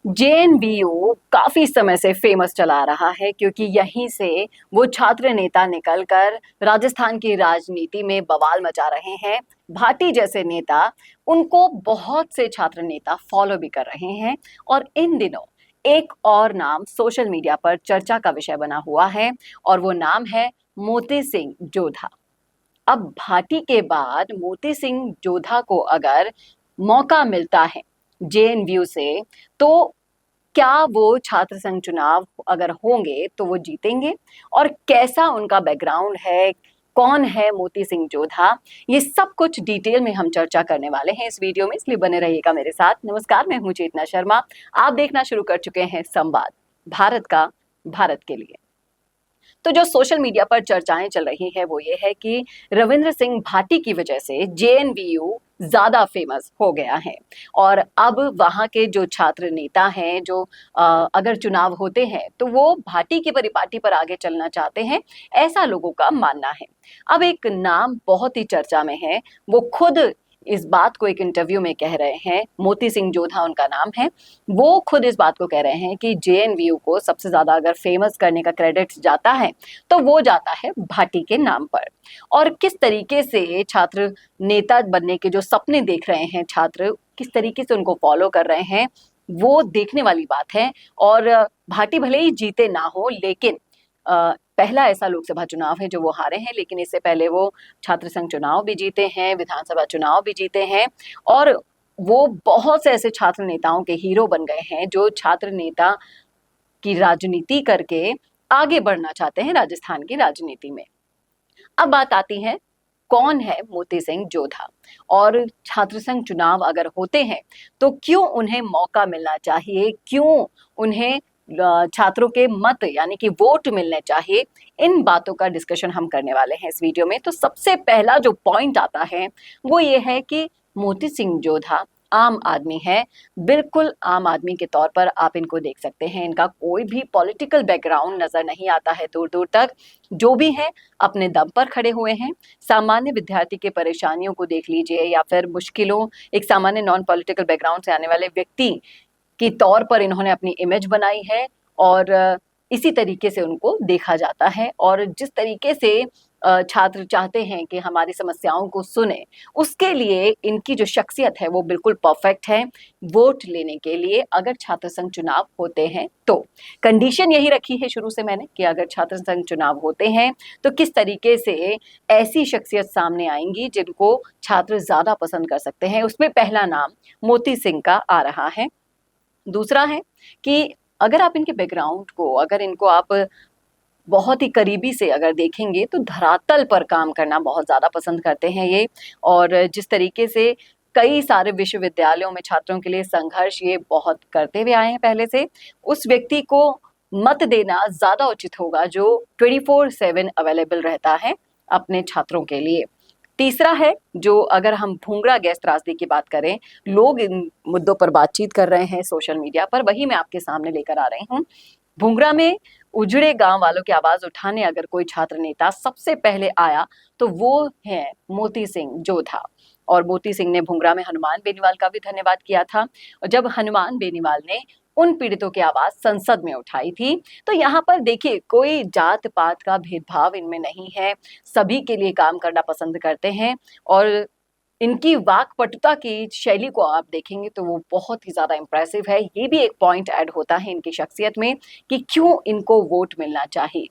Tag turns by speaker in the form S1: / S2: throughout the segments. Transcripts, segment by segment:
S1: JNVU काफी समय से फेमस चला आ रहा है क्योंकि यहीं से वो छात्र नेता निकलकर राजस्थान की राजनीति में बवाल मचा रहे हैं। भाटी जैसे नेता, उनको बहुत से छात्र नेता फॉलो भी कर रहे हैं। और इन दिनों एक और नाम सोशल मीडिया पर चर्चा का विषय बना हुआ है और वो नाम है मोती सिंह जोधा। अब भाटी के बाद मोती सिंह जोधा को अगर मौका मिलता है जेएनयू से, तो क्या वो छात्र संघ चुनाव अगर होंगे तो वो जीतेंगे? और कैसा उनका बैकग्राउंड है, कौन है मोती सिंह जोधा, ये सब कुछ डिटेल में हम चर्चा करने वाले हैं इस वीडियो में, इसलिए बने रहिएगा मेरे साथ। नमस्कार, मैं हूं चेतना शर्मा। आप देखना शुरू कर चुके हैं संवाद, भारत का भारत के लिए। तो जो सोशल मीडिया पर चर्चाएं चल रही है वो ये है कि रविंद्र सिंह भाटी की वजह से जेएनवीयू ज्यादा फेमस हो गया है और अब वहां के जो छात्र नेता हैं, जो अगर चुनाव होते हैं तो वो भाटी की परिपाटी पर आगे चलना चाहते हैं, ऐसा लोगों का मानना है। अब एक नाम बहुत ही चर्चा में है, वो खुद इस बात को एक इंटरव्यू में कह रहे हैं, मोती सिंह जोधा उनका नाम है। वो खुद इस बात को कह रहे हैं कि जेएनवीयू को सबसे ज्यादा अगर फेमस करने का क्रेडिट जाता है तो वो जाता है भाटी के नाम पर। और किस तरीके से छात्र नेता बनने के जो सपने देख रहे हैं छात्र, किस तरीके से उनको फॉलो कर रहे हैं, वो देखने वाली बात है। और भाटी भले ही जीते ना हो, लेकिन पहला ऐसा लोकसभा चुनाव है जो वो हारे हैं, लेकिन इससे पहले वो छात्र संघ चुनाव भी जीते हैं, विधानसभा चुनाव भी जीते हैं और वो बहुत से ऐसे छात्र नेताओं के हीरो बन गए हैं जो छात्र नेता की राजनीति करके आगे बढ़ना चाहते हैं राजस्थान की राजनीति में। अब बात आती है, कौन है मोती सिंह जोधा और छात्र संघ चुनाव अगर होते हैं तो क्यों उन्हें मौका मिलना चाहिए, क्यों उन्हें छात्रों के मत यानी कि वोट मिलने चाहिए, इन बातों का डिस्कशन हम करने वाले हैं इस वीडियो में। तो सबसे पहला जो पॉइंट आता है वो ये है कि मोती सिंह जोधा आम आदमी है, बिल्कुल आम आदमी के तौर पर आप इनको देख सकते हैं। इनका कोई भी पॉलिटिकल बैकग्राउंड नजर नहीं आता है दूर दूर तक। जो भी है अपने दम पर खड़े हुए हैं। सामान्य विद्यार्थी के परेशानियों को देख लीजिए या फिर मुश्किलों, एक सामान्य नॉन पॉलिटिकल बैकग्राउंड से आने वाले व्यक्ति की तौर पर इन्होंने अपनी इमेज बनाई है और इसी तरीके से उनको देखा जाता है। और जिस तरीके से छात्र चाहते हैं कि हमारी समस्याओं को सुने, उसके लिए इनकी जो शख्सियत है वो बिल्कुल परफेक्ट है वोट लेने के लिए अगर छात्र संघ चुनाव होते हैं तो। कंडीशन यही रखी है शुरू से मैंने कि अगर छात्र संघ चुनाव होते हैं तो किस तरीके से ऐसी शख्सियत सामने आएंगी जिनको छात्र ज्यादा पसंद कर सकते हैं। उसमें पहला नाम मोती सिंह का आ रहा है। दूसरा है कि अगर आप इनके बैकग्राउंड को, अगर इनको आप बहुत ही करीबी से अगर देखेंगे तो धरातल पर काम करना बहुत ज़्यादा पसंद करते हैं ये। और जिस तरीके से कई सारे विश्वविद्यालयों में छात्रों के लिए संघर्ष ये बहुत करते हुए आए हैं पहले से, उस व्यक्ति को मत देना ज़्यादा उचित होगा जो 24/7 अवेलेबल रहता है अपने छात्रों के लिए। तीसरा है, जो अगर हम भूंगड़ा गैस त्रासदी की बात करें, लोग इन मुद्दों पर बातचीत कर रहे हैं सोशल मीडिया पर, वही मैं आपके सामने लेकर आ रही हूँ। भूंगड़ा में उजड़े गांव वालों की आवाज उठाने अगर कोई छात्र नेता सबसे पहले आया तो वो है मोती सिंह जोधा। और मोती सिंह ने भूंगड़ा में हनुमान बेनीवाल का भी धन्यवाद किया था। और जब हनुमान बेनीवाल ने उन पीड़ितों की आवाज संसद में उठाई थी, तो यहाँ पर देखिए कोई जात पात का भेदभाव इनमें नहीं है, सभी के लिए काम करना पसंद करते हैं। और इनकी वाक्पटुता की शैली को आप देखेंगे तो वो बहुत ही ज्यादा इंप्रेसिव है। ये भी एक पॉइंट ऐड होता है इनकी शख्सियत में कि क्यों इनको वोट मिलना चाहिए।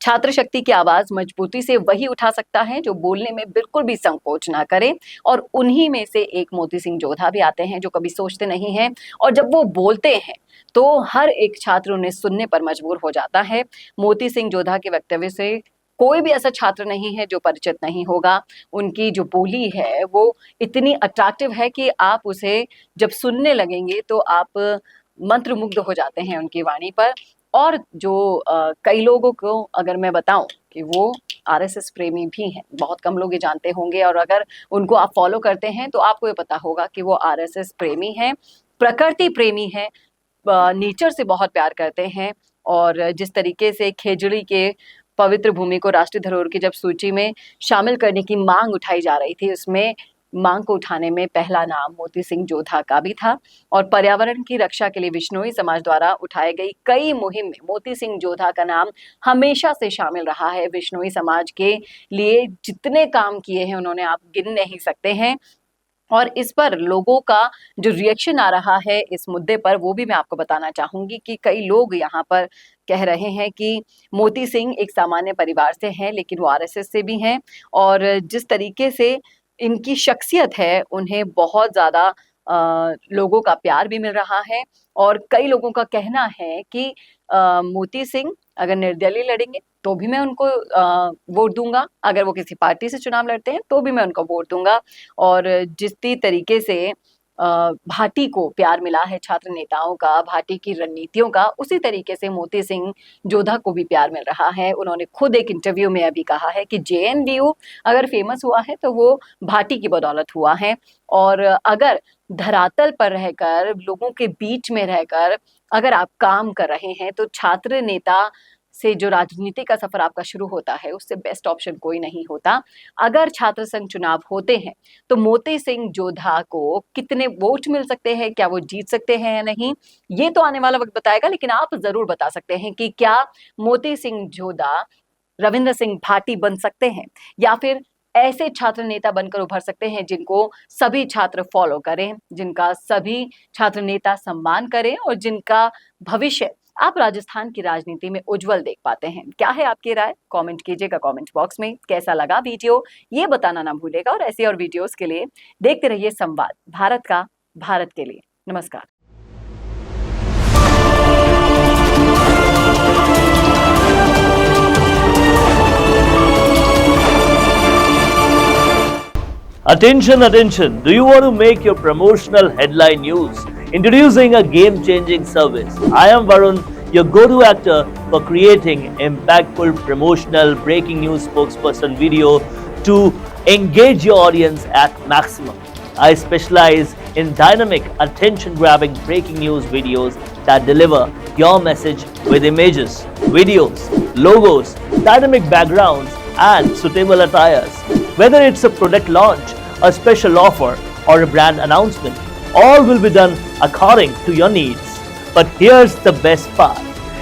S1: छात्र शक्ति की आवाज मजबूती से वही उठा सकता है जो बोलने में बिल्कुल भी संकोच ना करे, और उन्हीं में से एक मोती सिंह जोधा भी आते हैं जो कभी सोचते नहीं हैं, और जब वो बोलते हैं तो हर एक छात्र उन्हें सुनने पर मजबूर हो जाता है। मोती सिंह जोधा के वक्तव्य से कोई भी ऐसा छात्र नहीं है जो परिचित नहीं होगा। उनकी जो बोली है वो इतनी अट्रैक्टिव है कि आप उसे जब सुनने लगेंगे तो आप मंत्रमुग्ध हो जाते हैं उनकी वाणी पर। और जो कई लोगों को अगर मैं बताऊं कि वो आरएसएस प्रेमी भी हैं, बहुत कम लोग ये जानते होंगे, और अगर उनको आप फॉलो करते हैं तो आपको ये पता होगा कि वो आरएसएस प्रेमी हैं, प्रकृति प्रेमी हैं, नेचर से बहुत प्यार करते हैं। और जिस तरीके से खेजड़ी के पवित्र भूमि को राष्ट्रीय धरोहर की जब सूची में शामिल करने की मांग उठाई जा रही थी, उसमें मांग को उठाने में पहला नाम मोती सिंह जोधा का भी था और पर्यावरण की रक्षा के लिए विश्नोई समाज द्वारा उठाई गई कई मुहिम में मोती सिंह जोधा का नाम हमेशा से शामिल रहा है। विश्नोई समाज के लिए जितने काम किए हैं उन्होंने, आप गिन नहीं सकते हैं। और इस पर लोगों का जो रिएक्शन आ रहा है इस मुद्दे पर, वो भी मैं आपको बताना चाहूंगी कि कई लोग यहाँ पर कह रहे हैं कि मोती सिंह एक सामान्य परिवार से हैं, लेकिन वो आरएसएस से भी हैं और जिस तरीके से इनकी शख्सियत है उन्हें बहुत ज़्यादा लोगों का प्यार भी मिल रहा है। और कई लोगों का कहना है कि मोती सिंह अगर निर्दलीय लड़ेंगे तो भी मैं उनको वोट दूंगा, अगर वो किसी पार्टी से चुनाव लड़ते हैं तो भी मैं उनको वोट दूंगा। और जिस तरीके से भाटी को प्यार मिला है छात्र नेताओं का, भाटी की रणनीतियों का, उसी तरीके से मोती सिंह जोधा को भी प्यार मिल रहा है। उन्होंने खुद एक इंटरव्यू में अभी कहा है कि जेएनयू अगर फेमस हुआ है तो वो भाटी की बदौलत हुआ है। और अगर धरातल पर रहकर, लोगों के बीच में रहकर अगर आप काम कर रहे हैं तो छात्र नेता से जो राजनीति का सफर आपका शुरू होता है उससे बेस्ट ऑप्शन कोई नहीं होता। अगर छात्र संघ चुनाव होते हैं तो मोती सिंह जोधा को कितने वोट मिल सकते हैं, क्या वो जीत सकते हैं या नहीं, ये तो आने वाला वक्त बताएगा। लेकिन आप जरूर बता सकते हैं कि क्या मोती सिंह जोधा रविंद्र सिंह भाटी बन सकते हैं या फिर ऐसे छात्र नेता बनकर उभर सकते हैं जिनको सभी छात्र फॉलो करें, जिनका सभी छात्र नेता सम्मान करें और जिनका भविष्य आप राजस्थान की राजनीति में उज्जवल देख पाते हैं। क्या है आपकी राय? कमेंट कीजिएगा कमेंट बॉक्स में। कैसा लगा वीडियो ये बताना ना भूलेगा और ऐसी और वीडियोस के लिए देखते रहिए संवाद भारत का, भारत के लिए। नमस्कार।
S2: Attention, attention! Do you want to make your promotional headline news? Introducing a game-changing service. I am Varun, your go-to actor for creating impactful promotional breaking news spokesperson video to engage your audience at maximum. I specialize in dynamic, attention-grabbing breaking news videos that deliver your message with images, videos, logos, dynamic backgrounds, and suitable attires. Whether it's a product launch, a special offer, or a brand announcement, all will be done according to your needs. But here's the best part.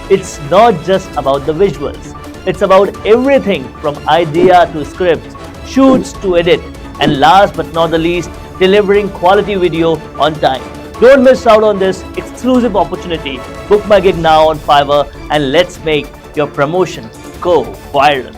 S2: It's not just about the visuals. It's about everything from idea to scripts, shoots to edit, and last but not the least, delivering quality video on time. Don't miss out on this exclusive opportunity. Book my gig now on Fiverr and let's make your promotion go viral.